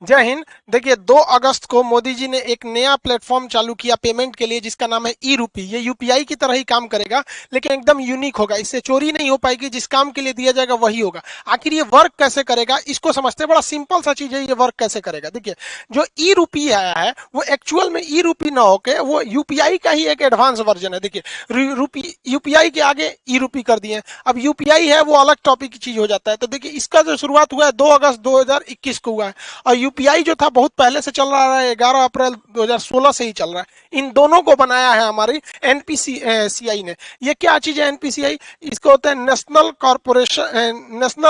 जय हिंद। देखिए 2 अगस्त को मोदी जी ने एक नया प्लेटफॉर्म चालू किया पेमेंट के लिए, जिसका नाम है ई रूपी। ये यूपीआई की तरह ही काम करेगा, लेकिन एकदम यूनिक होगा। इससे चोरी नहीं हो पाएगी, जिस काम के लिए दिया जाएगा वही होगा। आखिर ये वर्क कैसे करेगा, इसको समझते हैं। बड़ा सिंपल सा चीज है, ये वर्क कैसे करेगा। देखिए, जो ई रूपी आया है वो एक्चुअल में ई रूपी ना होके वो यूपीआई का ही एक एडवांस वर्जन है। देखिए, रूपी यूपीआई के आगे ई रूपी कर दिए। अब यूपीआई है वो अलग टॉपिक की चीज हो जाता है। तो देखिए, इसका जो शुरुआत हुआ है 2 अगस्त 2021 को हुआ है, और यूपीआई जो था बहुत पहले से चल रहा है, 11 अप्रैल 2016 से ही चल रहा है। इन दोनों को बनाया है हमारी एनपीसीआई ने। ये क्या चीज है एनपीसीआई? इसको होता है national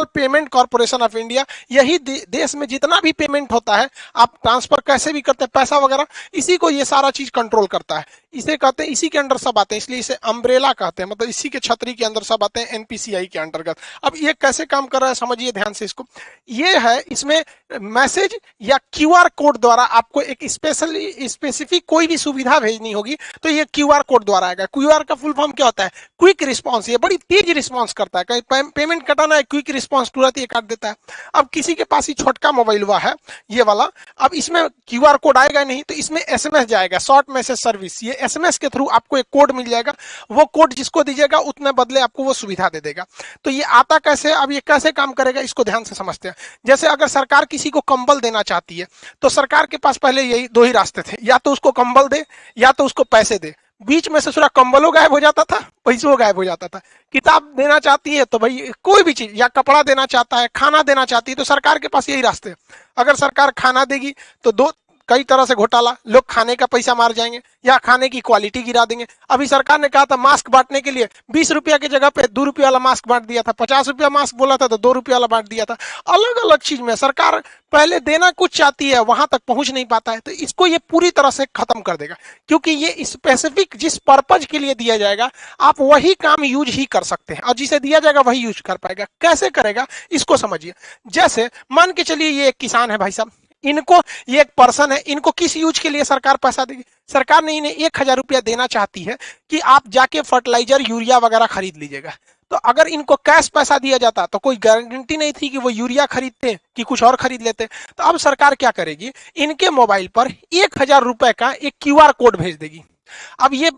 payment corporation of India. यही देश में जितना भी पेमेंट होता है, आप ट्रांसफर कैसे भी करते हैं पैसा वगैरह, इसी को ये सारा चीज कंट्रोल करता है। इसे कहते हैं, इसी के अंडर सब आते हैं, इसलिए इसे अम्ब्रेला कहते हैं। मतलब इसी के छतरी के अंदर सब आते हैं, एनपीसीआई के अंतर्गत। अब ये कैसे काम कर रहा है समझिए ध्यान से इसको। ये है, इसमें मैसेज या क्यूआर कोड द्वारा आपको एक स्पेसिफिक कोई भी सुविधा भेजनी होगी, तो ये क्यूआर कोड द्वारा आएगा। क्यूआर का फुल फॉर्म क्या होता है? Quick response. ये बड़ी तेज रिस्पॉन्स करता है। कहीं पेमेंट कटाना है, क्विक रिस्पॉन्स तुरंत ये काट देता है। अब किसी के पास ही छोटका मोबाइल हुआ है ये वाला, अब इसमें क्यूआर कोड आएगा नहीं, तो इसमें एसएमएस जाएगा, शॉर्ट मैसेज सर्विस। ये एसएमएस के थ्रू आपको एक कोड मिल जाएगा। वो कोड जिसको दीजिएगा उतने बदले आपको वो सुविधा दे देगा। तो ये आता कैसे, अब ये कैसे काम करेगा इसको ध्यान से समझते हैं। जैसे अगर सरकार किसी को कंबल देना चाहती है, तो सरकार के पास पहले यही 2 ही रास्ते थे, या तो उसको कंबल दे या तो उसको पैसे दे। बीच में से पूरा कंबलों गायब हो जाता था, पैसों गायब हो जाता था। किताब देना चाहती है तो भाई कोई भी चीज, या कपड़ा देना चाहता है, खाना देना चाहती है, तो सरकार के पास यही रास्ते हैं। अगर सरकार खाना देगी तो कई तरह से घोटाला, लोग खाने का पैसा मार जाएंगे या खाने की क्वालिटी गिरा देंगे। अभी सरकार ने कहा था मास्क बांटने के लिए 20 रुपया की जगह पे 2 रुपया वाला मास्क बांट दिया था, 50 रुपया मास्क बोला था तो 2 रुपया वाला बांट दिया था। अलग अलग चीज में सरकार पहले देना कुछ चाहती है, वहां तक पहुंच नहीं पाता है। तो इसको ये पूरी तरह से खत्म कर देगा, क्योंकि ये स्पेसिफिक जिस पर्पज के लिए दिया जाएगा आप वही काम यूज ही कर सकते हैं, और जिसे दिया जाएगा वही यूज कर पाएगा। कैसे करेगा इसको समझिए। जैसे मान के चलिए ये एक किसान है भाई साहब, इनको, ये एक पर्सन है, इनको किस यूज के लिए सरकार पैसा देगी? सरकार ने इन्हें 1000 रुपया देना चाहती है कि आप जाके फर्टिलाइजर यूरिया वगैरह खरीद लीजिएगा। तो अगर इनको कैश पैसा दिया जाता तो कोई गारंटी नहीं थी कि वो यूरिया खरीदते कि कुछ और खरीद लेते। तो अब सरकार क्या करेगी, इनके मोबाइल पर 1000 रुपए का एक क्यूआर कोड भेज देगी। अब ये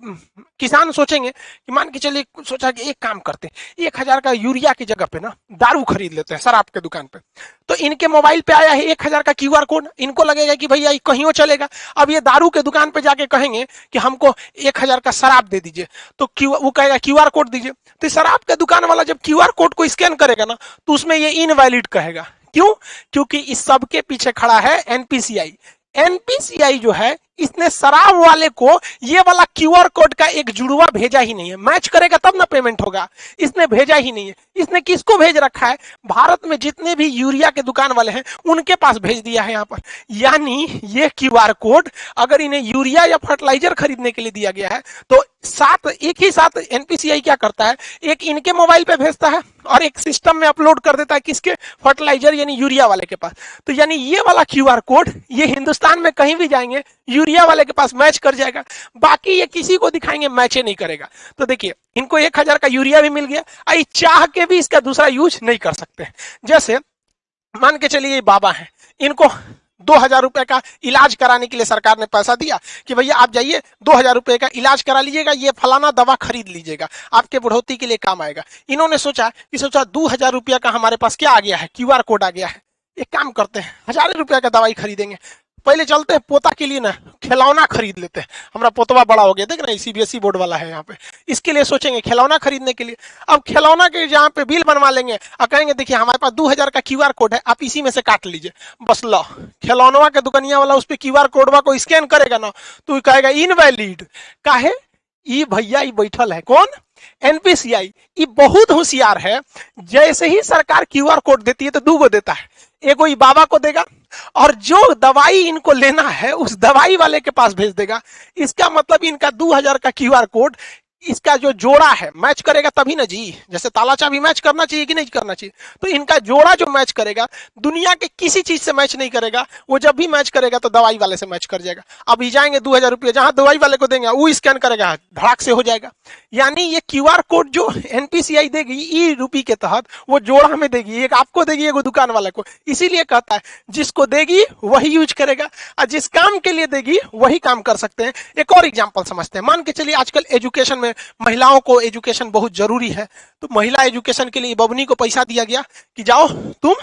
किसान सोचेंगे कि मान के चलिए, सोचा कि एक काम करते हैं, 1000 का यूरिया की जगह पे ना दारू खरीद लेते हैं शराब के दुकान पे। तो इनके मोबाइल पे आया है 1000 का क्यूआर कोड, इनको लगेगा कि भैया कहीं चलेगा। अब ये दारू के दुकान पे जाके कहेंगे कि हमको 1000 का शराब दे दीजिए, तो वो कहेगा क्यूआर कोड दीजिए। तो शराब के दुकान वाला जब क्यूआर कोड को स्कैन करेगा ना, तो उसमें ये इनवैलिड कहेगा। क्यों? क्योंकि इस सब के पीछे खड़ा है एनपीसीआई। एनपीसीआई जो है, इसने शराब वाले को ये वाला क्यूआर कोड का एक जुड़वा भेजा ही नहीं है। मैच करेगा तब ना पेमेंट होगा, इसने भेजा ही नहीं है। इसने किसको भेज रखा है? भारत में जितने भी यूरिया के दुकान वाले हैं उनके पास भेज दिया है यहाँ पर। यानी ये क्यूआर कोड अगर इन्हें यूरिया या फर्टिलाइजर खरीदने के लिए दिया गया है, तो एक ही साथ एनपीसीआई क्या करता है, एक इनके मोबाइल पे भेजता है और एक सिस्टम में अपलोड कर देता है, किसके? फर्टिलाइजर यानी यूरिया वाले के पास। तो यानी ये वाला क्यूआर कोड ये हिंदुस्तान में कहीं भी जाएंगे यूरिया वाले के पास मैच कर जाएगा, बाकी ये किसी को दिखाएंगे मैच नहीं करेगा। तो देखिए, इनको 1000 का यूरिया भी मिल गया, आई चाह के भी इसका दूसरा यूज नहीं कर सकते। जैसे मान के चलिए ये बाबा है, इनको 2000 रुपए का इलाज कराने के लिए सरकार ने पैसा दिया कि भैया आप जाइए 2000 रुपए का इलाज करा लीजिएगा, ये फलाना दवा खरीद लीजिएगा, आपके बुढ़ौती के लिए काम आएगा। इन्होंने सोचा 2000 रुपया का हमारे पास क्या आ गया है, क्यूआर कोड आ गया है। एक काम करते हैं, 1000 रुपया का दवाई खरीदेंगे, पहले चलते हैं पोता के लिए ना खिलौना खरीद लेते हैं। हमारा पोतवा बड़ा हो गया, देख रहे हैं सीबीएसई बोर्ड वाला है यहाँ पे, इसके लिए सोचेंगे खिलौना खरीदने के लिए। अब खिलौना के जहाँ पे बिल बनवा लेंगे और कहेंगे देखिए हमारे पास 2000 का क्यूआर कोड है, आप इसी में से काट लीजिए, बस लो। खिलौनवा के दुकानिया वाला उस पर क्यूआर कोडवा को स्कैन करेगा ना, तो कहेगा इनवैलिड। काहे? ई भैया ई बैठल है कौन? एनपीसीआई। ये बहुत होशियार है। जैसे ही सरकार क्यूआर कोड देती है तो 2 गो देता है, एगो ई बाबा को देगा और जो दवाई इनको लेना है उस दवाई वाले के पास भेज देगा। इसका मतलब इनका 2000 का क्यूआर कोड इसका जो जोड़ा है मैच करेगा तभी ना जी, जैसे ताला चाबी मैच करना चाहिए कि नहीं करना चाहिए, तो इनका जोड़ा जो मैच करेगा दुनिया के किसी चीज से मैच नहीं करेगा। वो जब भी मैच करेगा तो दवाई वाले से मैच कर जाएगा। अब जाएंगे 2000 रुपये जहां दवाई वाले को देंगे वो स्कैन करेगा, धड़ाक से हो जाएगा। यानी ये क्यूआर कोड जो एनपीसीआई देगी ई रूपी के तहत वो जोड़ा में देगी, एक आपको देगी एक दुकान वाले को। इसीलिए कहता है जिसको देगी वही यूज करेगा और जिस काम के लिए देगी वही काम कर सकते हैं। एक और एग्जांपल समझते हैं। मान के चलिए आजकल एजुकेशन में महिलाओं को एजुकेशन बहुत जरूरी है, तो महिला एजुकेशन के लिए बबनी को पैसा दिया गया कि जाओ तुम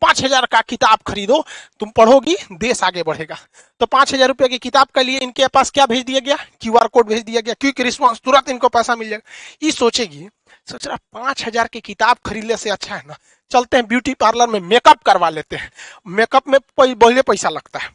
5000 का किताब खरीदो, तुम पढ़ोगी देश आगे बढ़ेगा। तो 5000 रुपये की किताब के लिए इनके पास क्या भेज दिया गया, क्यूआर कोड भेज दिया गया, क्विक रिस्पॉन्स, तुरंत इनको पैसा मिल जाएगा। ये सोचेगी, सोच रहा 5000 की किताब खरीदने से अच्छा है ना चलते हैं ब्यूटी पार्लर में मेकअप करवा लेते हैं। मेकअप में बहुत पैसा लगता है,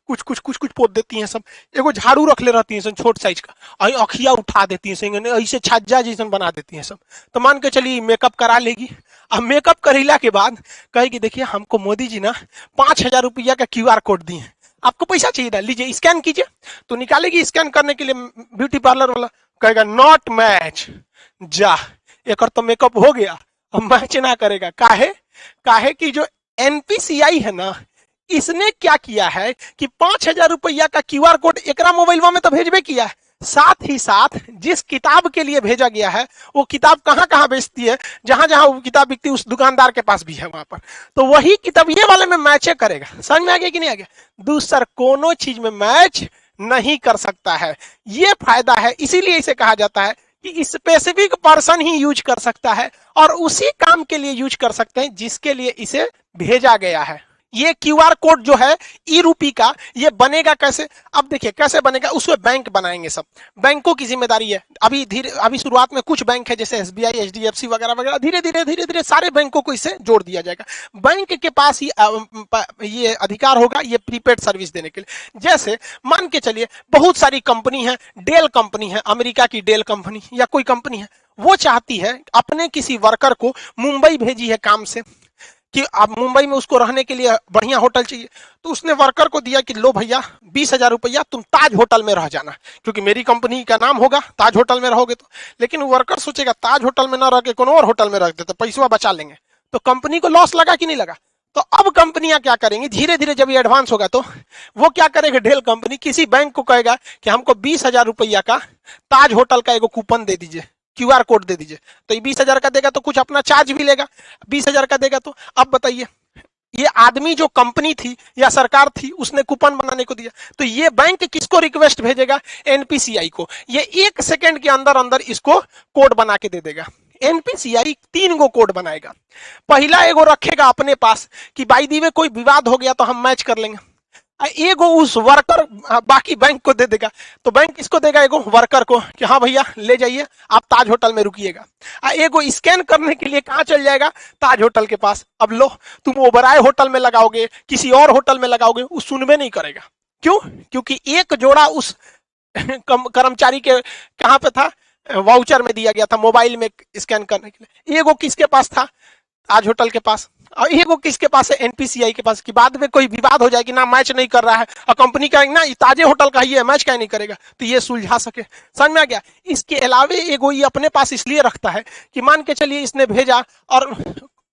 कुछ पोत देती हैं सब, एगो झाड़ू रख ले रहती हैं सब छोट साइज का, अखिया उठा देती हैं ऐसे छज्जा जैसन बना देती हैं सब। तो मान के चलिए मेकअप करा लेगी। अब मेकअप करेला के बाद कहेगी देखिए हमको मोदी जी ना 5000 रुपया का क्यूआर कोड दिए हैं, आपको पैसा चाहिए था, लीजिए स्कैन कीजिए। तो निकालेगी स्कैन करने के लिए, ब्यूटी पार्लर वाला कहेगा नॉट मैच, जा एक तो मेकअप हो गया, अब मैच ना करेगा। काहे कि जो एनपीसीआई है ना इसने क्या किया है कि 5000 रुपया का क्यूआर कोड एकरा मोबाइल में तो भेजबे किया है, साथ ही साथ जिस किताब के लिए भेजा गया है वो किताब कहां कहां बेचती है, जहां जहां वो किताब बिकती है उस दुकानदार के पास भी है वहां पर, तो वही किताब ये वाले में मैच करेगा। समझ में आ गया कि नहीं आ गया? दूसर कोनो चीज में मैच नहीं कर सकता है, ये फायदा है। इसीलिए इसे कहा जाता है कि स्पेसिफिक पर्सन ही यूज कर सकता है और उसी काम के लिए यूज कर सकते हैं जिसके लिए इसे भेजा गया है। ये क्यूआर कोड जो है ई रूपी का, ये बनेगा कैसे? अब देखिए कैसे बनेगा, उसमें बैंक बनाएंगे, सब बैंकों की जिम्मेदारी है। अभी शुरुआत में कुछ बैंक है जैसे एसबीआई, एचडीएफसी वगैरह वगैरह, धीरे धीरे सारे बैंकों को इससे जोड़ दिया जाएगा। बैंक के पास ही ये अधिकार होगा ये प्रीपेड सर्विस देने के लिए। जैसे मान के चलिए बहुत सारी कंपनी है, डेल कंपनी है, अमेरिका की डेल कंपनी या कोई कंपनी है, वो चाहती है अपने किसी वर्कर को मुंबई भेजी है काम से कि अब मुंबई में उसको रहने के लिए बढ़िया होटल चाहिए, तो उसने वर्कर को दिया कि लो भैया 20,000 रुपया तुम ताज होटल में रह जाना, क्योंकि मेरी कंपनी का नाम होगा, ताज होटल में रहोगे तो। लेकिन वर्कर सोचेगा ताज होटल में ना रह के कोनो और होटल में रख देते, पैसा बचा लेंगे, तो कंपनी को लॉस लगा कि नहीं लगा? तो अब कंपनियां क्या करेंगी, धीरे धीरे जब ये एडवांस होगा तो वो क्या करेगा, डेल कंपनी किसी बैंक को कहेगा कि हमको 20,000 रुपया का ताज होटल का एगो कूपन दे दीजिए, क्यूआर कोड दे दीजिए। तो ये 20,000 का देगा तो कुछ अपना चार्ज भी लेगा, 20,000 का देगा तो। अब बताइए ये आदमी जो कंपनी थी या सरकार थी उसने कूपन बनाने को दिया, तो ये बैंक किसको रिक्वेस्ट भेजेगा, एनपीसीआई को। ये 1 सेकंड के अंदर अंदर इसको कोड बना के दे देगा। एनपीसीआई 3 गो कोड बनाएगा। पहला एगो रखेगा अपने पास कि बाई दी वे कोई विवाद हो गया तो हम मैच कर लेंगे, एगो उस वर्कर बाकी बैंक को दे देगा। तो बैंक किसको देगा, एगो वर्कर को कि हाँ भैया ले जाइए आप ताज होटल में रुकिएगा। एगो स्कैन करने के लिए कहां चल जाएगा, ताज होटल के पास। अब लो तुम ओबराय होटल में लगाओगे, किसी और होटल में लगाओगे, वो सुनबे नहीं करेगा। क्यों? क्योंकि एक जोड़ा उस कर्मचारी के कहां पे था, वाउचर में दिया गया था मोबाइल में स्कैन करने के लिए। एगो किसके पास था, ताज होटल के पास, और एगो किसके पास है, एनपीसीआई के पास, कि बाद में कोई विवाद हो जाए कि ना मैच नहीं कर रहा है और कंपनी का ना ताजे होटल का ही है, मैच क्या नहीं करेगा, तो ये सुलझा सके। समझ में आ गया? इसके अलावे एगो ये अपने पास इसलिए रखता है कि मान के चलिए इसने भेजा और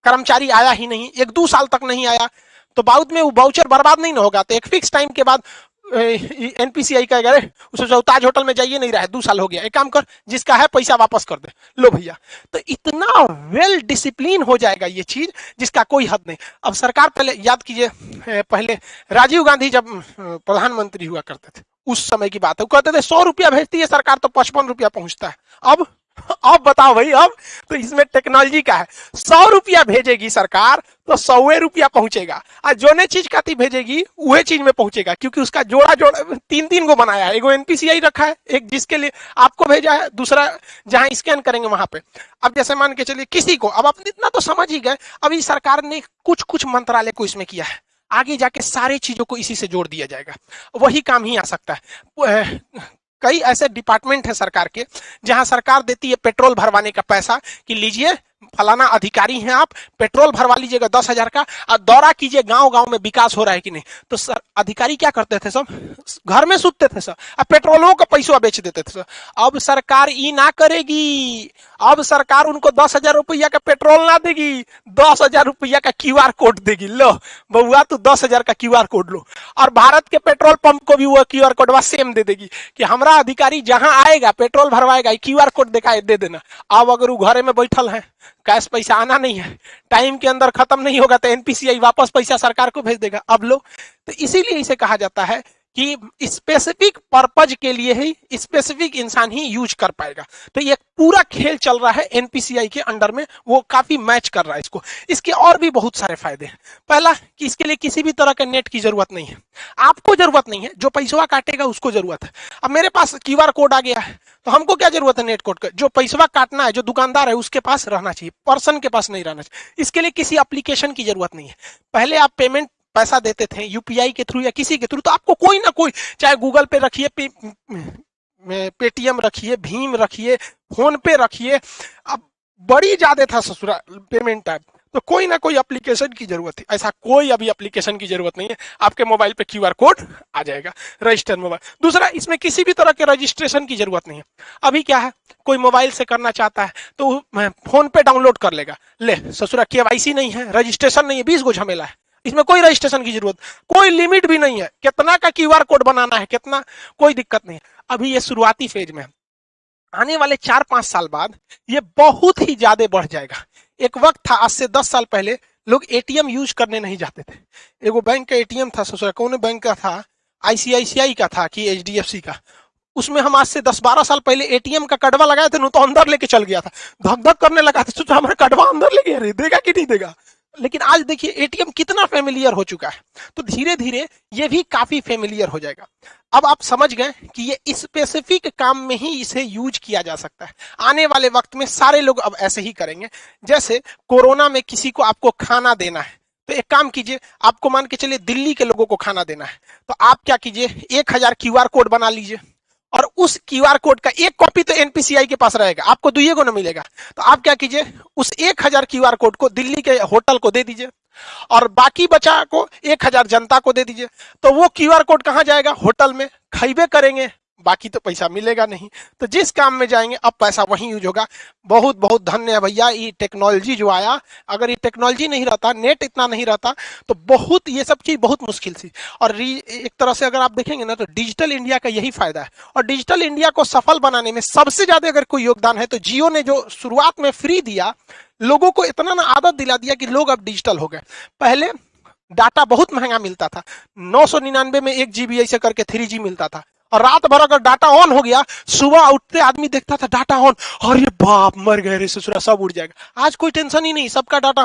कर्मचारी आया ही नहीं, 1-2 साल तक नहीं आया, तो बाद में वो वाउचर बर्बाद नहीं ना होगा। तो एक फिक्स टाइम के बाद एनपीसीआई कहेगा अरे उसे ताज होटल में जाइए, नहीं रहा है, 2 साल हो गया, एक काम कर जिसका है पैसा वापस कर दे, लो भैया। तो इतना वेल डिसिप्लिन हो जाएगा ये चीज जिसका कोई हद नहीं। अब सरकार पहले याद कीजिए, पहले राजीव गांधी जब प्रधानमंत्री हुआ करते थे उस समय की बात है, वो कहते थे 100 रुपया भेजती है सरकार तो 55 रुपया पहुंचता है। अब बताओ भाई, अब तो इसमें टेक्नोलॉजी का है, 100 रुपया भेजेगी सरकार तो 100 रुपया पहुंचेगा, और जो ने चीज काती भेजेगी वही चीज में पहुंचेगा, क्योंकि उसका जोड़ा 3 गो बनाया है। एगो एनपीसीआई रखा है, एक जिसके लिए आपको भेजा है, दूसरा जहां स्कैन करेंगे वहां पे। अब जैसे मान के चलिए किसी को, अब आप इतना तो समझ ही गए, अभी सरकार ने कुछ मंत्रालय को इसमें किया है, आगे जाके सारी चीजों को इसी से जोड़ दिया जाएगा, वही काम ही आ सकता है। कई ऐसे डिपार्टमेंट है सरकार के जहां सरकार देती है पेट्रोल भरवाने का पैसा कि लीजिए फलाना अधिकारी हैं आप, पेट्रोल भरवा लीजिएगा 10,000 का और दौरा कीजिए गांव गांव में विकास हो रहा है कि नहीं। तो सर अधिकारी क्या करते थे, सब घर में सुतते थे सर, अब पेट्रोलों का पैसा बेच देते थे सर। अब सरकार ये ना करेगी, अब सरकार उनको 10,000 रुपया का पेट्रोल ना देगी, 10,000 रुपया का QR कोड देगी। लो बउआ तू 10,000 का QR कोड लो, और भारत के पेट्रोल पंप को भी वो QR कोड सेम दे देगी कि हमारा अधिकारी जहां आएगा पेट्रोल भरवाएगा, QR कोड दिखाए दे देना। अब अगर वो घरे में बैठल है, कैश पैसा आना नहीं है, टाइम के अंदर खत्म नहीं होगा, तो NPCI वापस पैसा सरकार को भेज देगा। अब लो, तो इसीलिए इसे कहा जाता है कि स्पेसिफिक पर्पज के लिए ही स्पेसिफिक इंसान ही यूज कर पाएगा। तो ये पूरा खेल चल रहा है NPCI के अंडर में, वो काफी मैच कर रहा है इसको। इसके और भी बहुत सारे फायदे हैं। पहला कि इसके लिए किसी भी तरह के नेट की जरूरत नहीं है, आपको जरूरत नहीं है, जो पैसा काटेगा उसको जरूरत है। अब मेरे पास QR कोड आ गया है, तो हमको क्या जरूरत है नेट कोड का, जो पैसा काटना है, जो दुकानदार है उसके पास रहना चाहिए, पर्सन के पास नहीं रहना चाहिए। इसके लिए किसी एप्लीकेशन की जरूरत नहीं है। पहले आप पेमेंट पैसा देते थे UPI के थ्रू या किसी के थ्रू, तो आपको कोई ना कोई, चाहे गूगल पे रखिए, पेटीएम रखिए, भीम रखिए, फोन पे रखिए, अब बड़ी ज्यादा था ससुरा पेमेंट ऐप, तो कोई ना कोई एप्लीकेशन की जरूरत है। ऐसा कोई अभी एप्लीकेशन की जरूरत नहीं है, आपके मोबाइल पे QR कोड आ जाएगा, रजिस्टर मोबाइल। दूसरा, इसमें किसी भी तरह के रजिस्ट्रेशन की जरूरत नहीं है। अभी क्या है, कोई मोबाइल से करना चाहता है तो फोन पे डाउनलोड कर लेगा, ले ससुरा KYC नहीं है, रजिस्ट्रेशन नहीं है, 20 गो झमेला है। इसमें कोई रजिस्ट्रेशन की जरूरत, कोई लिमिट भी नहीं है, कितना का QR कोड बनाना है, कितना, कोई दिक्कत नहीं है। अभी ये शुरुआती फेज में, आने वाले 4-5 साल बाद ये बहुत ही ज्यादा बढ़ जाएगा। एक वक्त था, आज से 10 साल पहले लोग ATM यूज करने नहीं जाते थे। एगो बैंक का ATM था ससुरा, कौन बैंक का था, ICICI का था कि HDFC का, उसमें हम आज से 10-12 साल पहले ATM का कड़वा लगाए थे, तो अंदर लेके चल गया था, धक धक करने लगा था, सोचा हमारा कड़वा अंदर ले गया, देगा कि नहीं देगा। लेकिन आज देखिए ATM कितना फेमिलियर हो चुका है, तो धीरे धीरे ये भी काफी फेमिलियर हो जाएगा। अब आप समझ गए कि ये स्पेसिफिक काम में ही इसे यूज किया जा सकता है। आने वाले वक्त में सारे लोग अब ऐसे ही करेंगे। जैसे कोरोना में किसी को आपको खाना देना है, तो एक काम कीजिए, आपको मान के चलिए दिल्ली के लोगों को खाना देना है, तो आप क्या कीजिए, 1000 QR कोड बना लीजिए, और उस QR कोड का एक कॉपी तो NPCI के पास रहेगा, आपको दुइये को ना मिलेगा। तो आप क्या कीजिए, उस 1000 QR कोड को दिल्ली के होटल को दे दीजिए, और बाकी बचा को 1000 जनता को दे दीजिए। तो वो QR कोड कहां जाएगा, होटल में, खाइबे करेंगे, बाकी तो पैसा मिलेगा नहीं। तो जिस काम में जाएंगे अब पैसा वहीं यूज होगा। बहुत बहुत धन्य है भैया ये टेक्नोलॉजी जो आया। अगर ये टेक्नोलॉजी नहीं रहता, नेट इतना नहीं रहता, तो बहुत ये सब चीज बहुत मुश्किल थी। और एक तरह से अगर आप देखेंगे ना, तो डिजिटल इंडिया का यही फायदा है। और डिजिटल इंडिया को सफल बनाने में सबसे ज्यादा अगर कोई योगदान है तो जियो ने, जो शुरुआत में फ्री दिया, लोगों को इतना ना आदत दिला दिया कि लोग अब डिजिटल हो गए। पहले डाटा बहुत महंगा मिलता था, 999 में 1 GB ऐसे करके 3G मिलता था, और रात भर अगर डाटा ऑन हो गया, सुबह उठते आदमी देखता था डाटा ऑन, और ये बाप मर गए रे ससुरा, सब उड़ जाएगा। आज कोई टेंशन ही नहीं, सबका डाटा